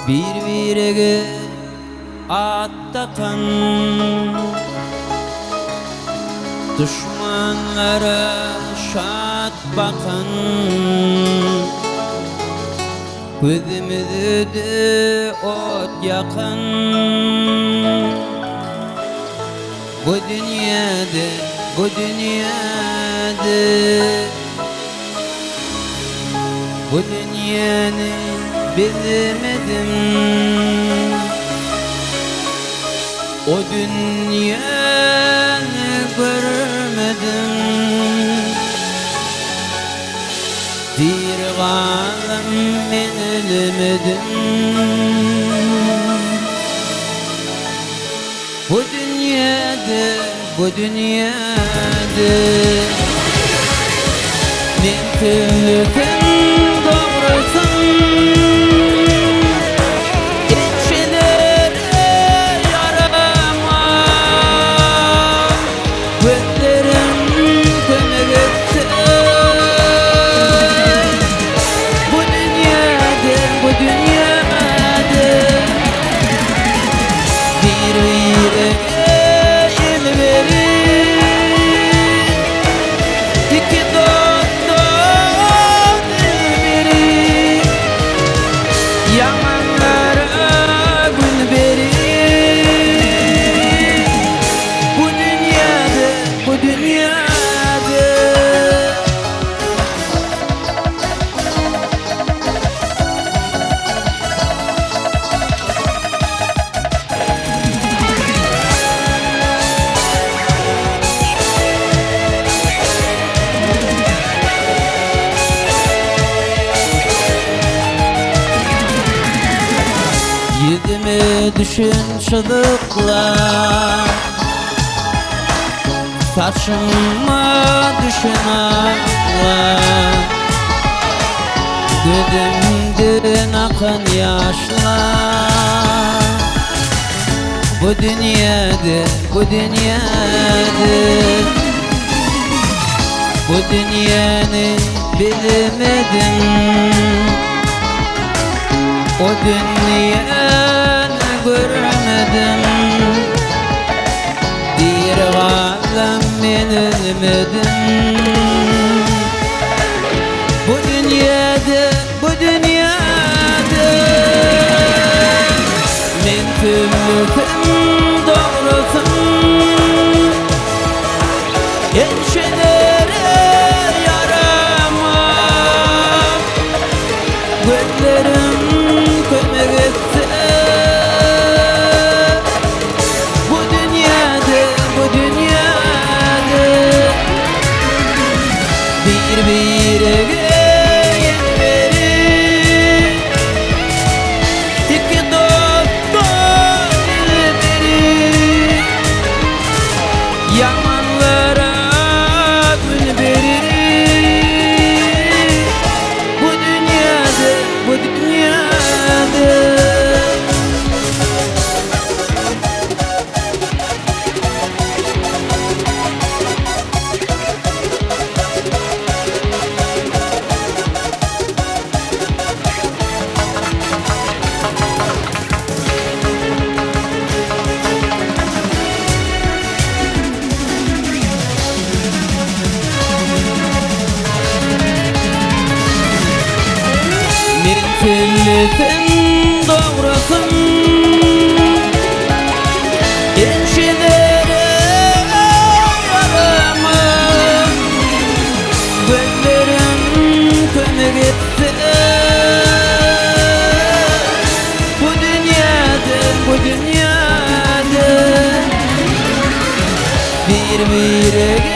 Bir attatan düşmanlara şat bakan gözümüzde ot yakan bu dünyada bu dünyanı bilmedim, o dünyanı görmedim. Bir galım men ölmedim, bu dünyada men tülküm doğrusun. Yüzüme düşün çığlıklar, saçıma düşün ağlar, gözümden akan yaşlar. Bu dünyada bu dünyanı bilmedim, o dünyanı görmedim. Bir galım men ölmedim, bu dünyada men tülküm doğrusun. Enşelere yaramam, gözlerim kömek etse. Bu dünyada bir yen verir, iki dostlar verir, yamanlara gün verir. Bu dünyada tülküm doğrusun. Enşelere yaramam, gözlerim kömek etse. Bu dünyada bir